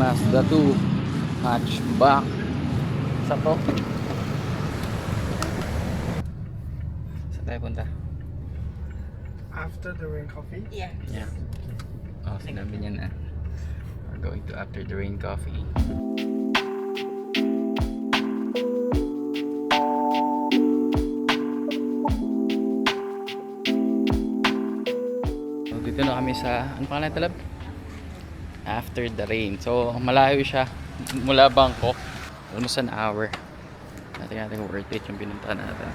Mazda 2 hatchback. Sa to. Saan tayo punta? After the rain coffee? Yeah. Yeah. Oh, sinabi niya na. We're going to After the Rain Coffee. So, dito na kami sa, ano pangalan talab? After the Rain. So, malayo siya mula Bangkok. Almost an hour. Natin kung worth it yung pinuntahan natin.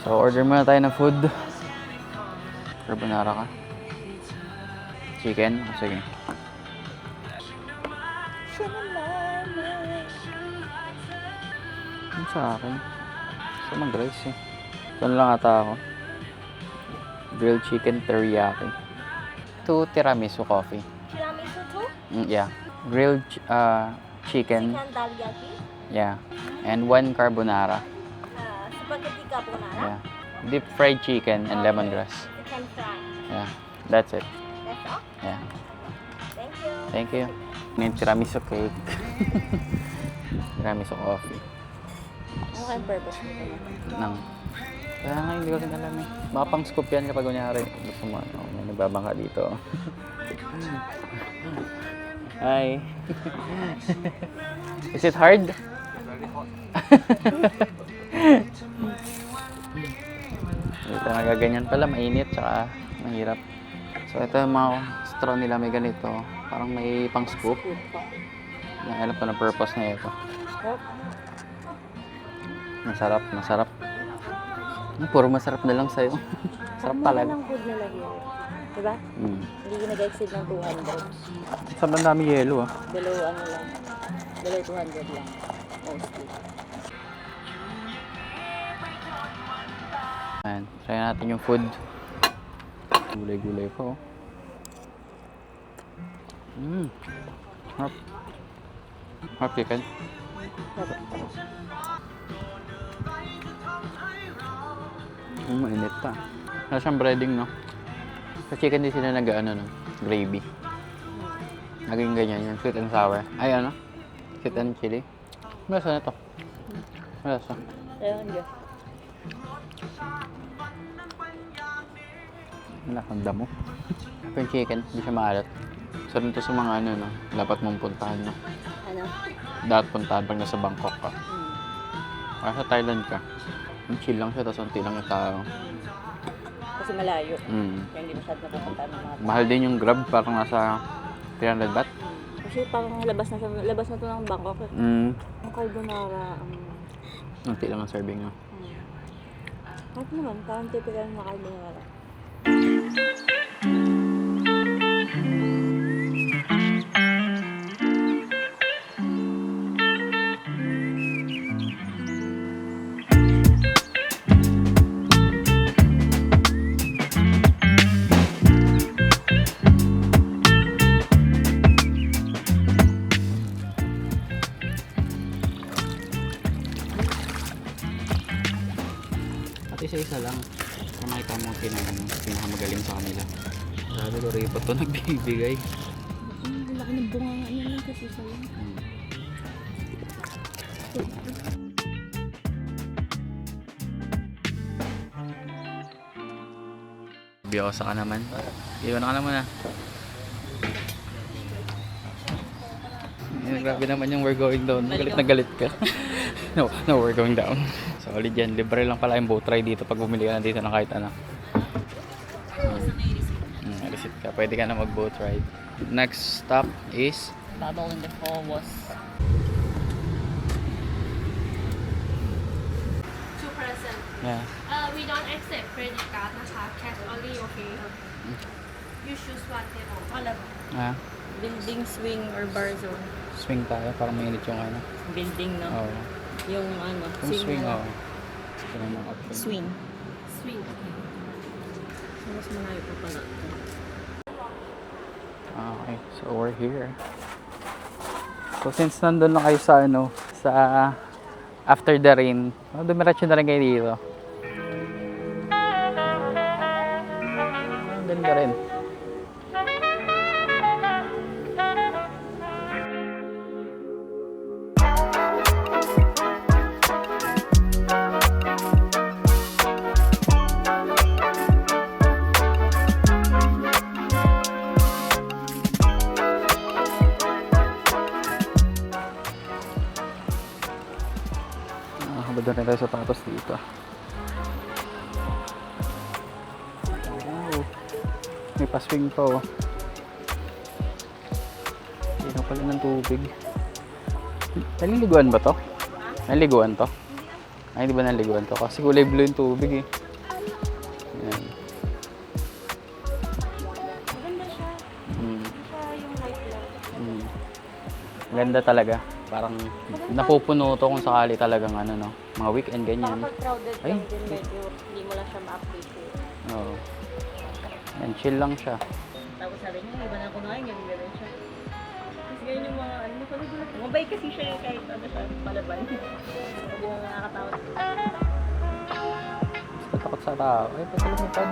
So, order muna tayo ng food. Carbonara ka. Chicken? Oh, sige. Ano sa akin? Gusto mag-rice eh. Ito lang ata ako. Grilled chicken teriyaki. 2 tiramisu coffee. Tiramisu too? Yeah. Grilled chicken. Chicken teriyaki? Yeah. And 1 carbonara. Spaghetti carbonara? Yeah. Deep fried chicken and lemongrass. Chicken fry. Yeah. That's it. That's all? Yeah. Thank you. Thank you. Yung tiramisu cake. Tiramisu coffee. Ano kayong purpose mo ito? Nang. Kaya nga hindi ko rin alam eh. Baka pang scoop yan kapag kunyari. Gusto mo ano, may nagbabangka dito. Hi. Is it hard? Ito nagaganyan pala, mainit tsaka mahirap. So ito yung mga straw nila may ganito. Parang may pang scoop. Alam ko na purpose na ito. Masarap, masarap. Puro masarap na lang sa'yo. Sarap pala. Ang food nila here. Diba? Hindi nag-exceed ng 200. Sa dami yelo ah. Below ano lang. Below 200 lang. Mostly. Ayan, try natin yung food. Gulay-gulay pa oh. Harap. Harap chicken. Mainit pa. Wala siyang breading no. Sa chicken din sila nag-ano no, gravy. Naging ganyan yung sweet and sour. Ay ano? Sweet and chili. Malasa na to. Malasa. Ayun, yun. Wala kang damo. Yung chicken, hindi siya maalat. So rin to sa mga ano no, dapat mong puntahan no. Ano? Dapat puntahan pag nasa Bangkok ka. Kaya sa Thailand ka, chill lang siya, tapos unti lang yung tao. Kasi malayo. Kaya hindi masyado napupunta ng mga tao. Mahal din yung Grab, parang nasa 300 baht. Kasi parang labas na to ng Bangkok. Ang carbonara, Unti lang ang serving nyo. Kahit naman, parang typical na carbonara. At isa-isa lang. Kung makita mo pinakamagaling sa kanila. Sabi ko, Ripo to nagbibigay. Ang laki ng bunga nga niya lang kasi sa'yo. Biyosa ka naman. Iwan ka naman ah. Grabe naman yung we're going down. Galit na galit ka. No, we're going down. Solid yan. Libre lang pala yung boat ride dito pag bumili ka na dito ng kahit ano. Receipt ka. Pwede ka na mag boat ride. Next stop is Bubble in the Falls. 2%. yeah. We don't accept credit card นะคะ cash only okay you choose one table Ah, Building swing or bar zone. swing tayo para mainit yung ano. Building, no? Oh. Yung ano, Yung swing, na- oh. Ito na mga option. Swing. swing okay So, mas malayo pa pala. Okay, so we're here. So since nandun na kayo sa ano, sa After the Rain, dumiretso na rin kayo dito. ka rin. Habad na rin tayo sa patos dito. Wow. May paswing pa oh. Hindi na pala ng tubig. Naliliguan ba to? Naliliguan to? Ay, di ba naliliguan to? Kasi kulay blue yung tubig eh. Ayan. Maganda siya. Siya yung light lang. Ganda talaga. Parang napupuno to kung sakali talagang ano no. Mga weekend ganyan. Kapag crowded Ay. lang din medyo, hindi mo lang siya ma-appreciate. Oo. Yan, chill lang siya. Tapos sabi niya, iba na ako na ganyan, ganyan siya. Kasi ganyan yung mga, ano ko nagulat. Mabay kasi siya kahit ano siya, palaban. Hindi mo nakakatakot. Takot sa tao. Ay, pati lumipad.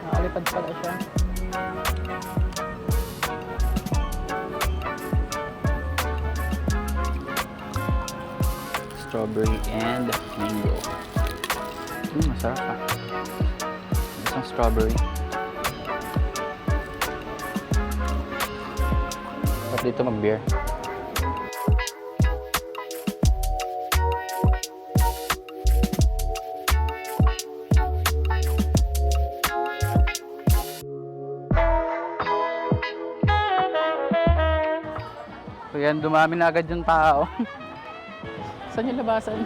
Nakalipad pala siya. Strawberry and mango. Masarap ah. Isang strawberry. At dito mag-beer. So yan, dumami na agad yung tao. Saan yung labasan?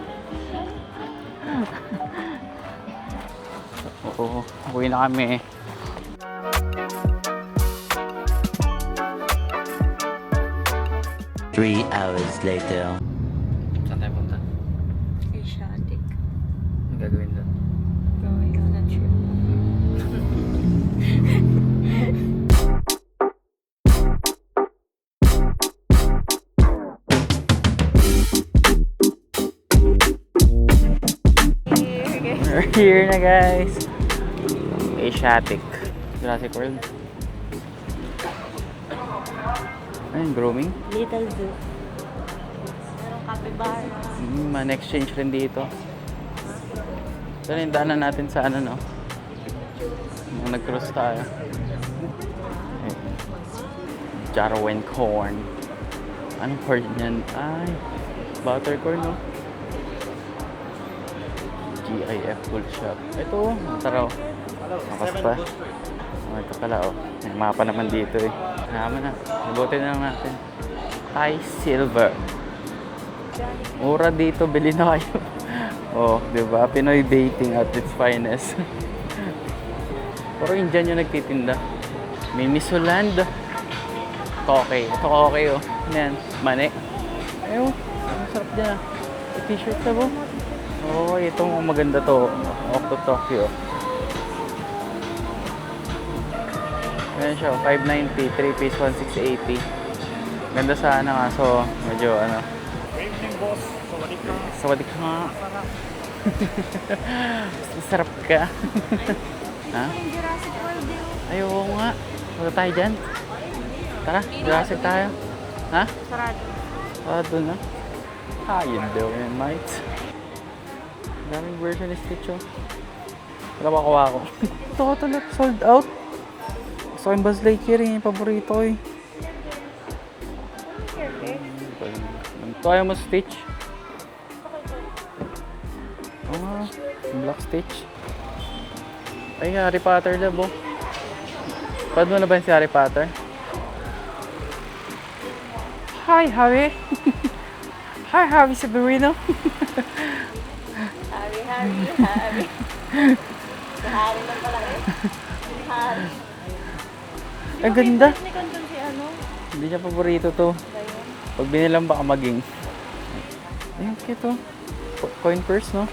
Oo, uwi na kami. Three hours later. Saan tayo punta? Asiatic. Ano gagawin doon? Going on a trip. We're here na guys. Asiatic. Jurassic World. Ayun, grooming. Little zoo. Merong capybara. Man-exchange rin dito. So, yung daanan natin sa ano, no? Nung nag-cruise tayo. Ayun. Jarwen corn. Anong corn yan? Ay, buttercorn, no? GIF Full Shop. Ito, tara oh. Nakasta. Oh, ito pala oh. May mapa naman dito eh. Naman na. Ibutin na lang natin. Thai Silver. Mura dito, bili na kayo. Oh, di ba? Pinoy baiting at its finest. Puro Indian yung nagtitinda. May Misuland. Toke. Ito Toke oh. Ano yan? Mani. Ayun. Ang sarap dyan ah. May t-shirt na po. Oo, itong maganda to. Octo Tokyo. Ayan siya, 590, 3 piece, 1680. Ganda sana nga, so medyo ano. Sawadee ka. Sarap ka. Ha? Jurassic World din. Ayaw nga. Punta tayo dyan. Tara, Jurassic tayo. Ha? Sarado. Sarado na. How you doing, mate? Daming version ni Stitch oh. Wala makuha ko. Ito ko talaga, sold out. Gusto ko yung Buzz Lightyear yung paborito ko eh. Ito ayaw mo Stitch? Oo nga, Black Stitch. Ay, Harry Potter lab oh. Pad mo na ba yun si Harry Potter? Hi, Harry! Hi, Harry Severino! Harry. Si Harry lang pala eh. Si Harry. Ang ganda! Ni Kondon si ano? Hindi niya paborito to. Gayon. Pag binilang baka maging. Ayun, cute oh. Coin purse, no?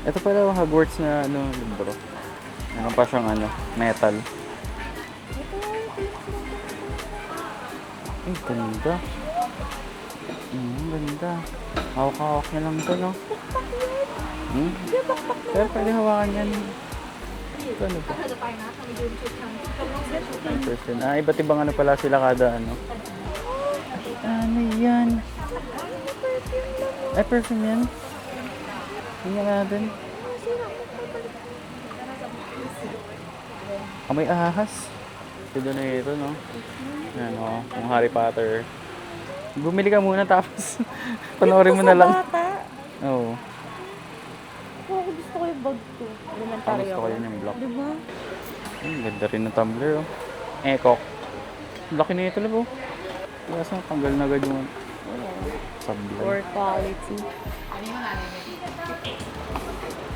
Ito pala yung Hogwarts na ano, libro. Meron pa siyang ano, metal. Ay, ganda. Ganda. Hawak-hawak niya lang to, no? Pero pwede hawakan yan. Ano to? ถ้าเธอจะไปนะทำยืนชุดทำก็ต้องเซ็ตชุดไป Person. Ah, iba't ibang ano pala sila kada ano. Ano yan? Ay, perfume yan. Tingnan natin. Amoy ahas. Ito na ito, no? Yan, o. Yung Harry Potter. Bumili ka muna tapos panoorin mo na lang. Bata. Oo. Ako gusto ko yung bag ko. Ang Elementary gusto ako. ko yun yung block. Diba? Ang ganda rin ng tumbler, oh. Ekok. Laki na ito, labo. Kasi tanggal na agad yung tumbler. For quality.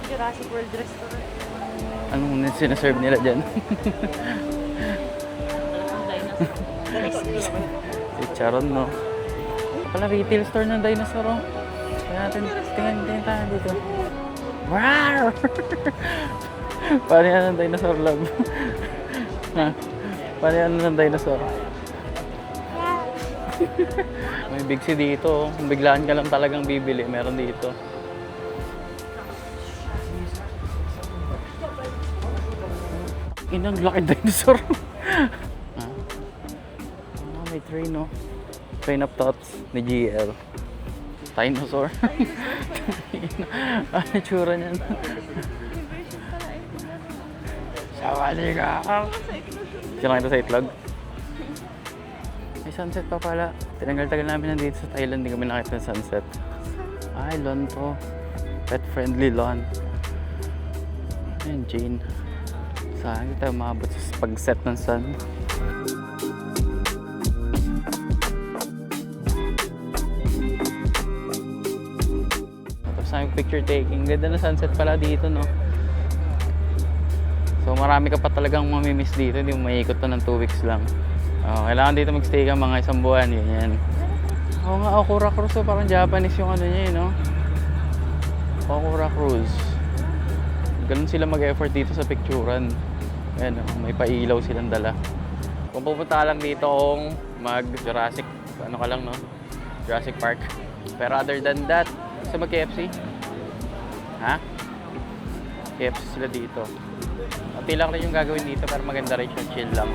Jurassic World Restaurant. Anong sinaserve nila dyan? Si Charon, no? Pala retail store ng dinosaur, oh. Kaya natin, tingnan tayo dito. Wow! Paano yan ng dinosaur, love? Ha? Paano yan ng dinosaur? May Big C dito, oh. Kung biglaan ka lang talagang bibili, meron dito. Inang laki dinosaur. May train, no? Train of Thoughts ni GL. Dinosaur. Ano tsura niyan? Sawali ka! Sila ito sa itlog? May sunset pa pala. Tinagal-tagal namin nandito sa Thailand, hindi kami nakita ng sunset. Ay, lawn to. Pet-friendly lawn. Ayan, Jane. Saan hindi tayo maabot sa pag-set ng sun? Tapos namin picture taking. Ganda na sunset pala dito, no? So marami ka pa talagang mamimiss dito. Hindi mo maiikot to ng 2 weeks lang. Kailangan dito magstay ka mga 1 buwan. Ganyan. Oo nga, Okura Cruise. So, parang Japanese yung ano niya, no? Okura Cruise. Ganun sila mag-effort dito sa picturean. Ayan, may pailaw silang dala. Kung pupunta ka lang dito kung mag-Jurassic, ano ka lang, no? Jurassic Park. Pero other than that, gusto mag-KFC? Ha? KFC sila dito. Unti lang rin yung gagawin dito pero maganda rin siya, chill lang.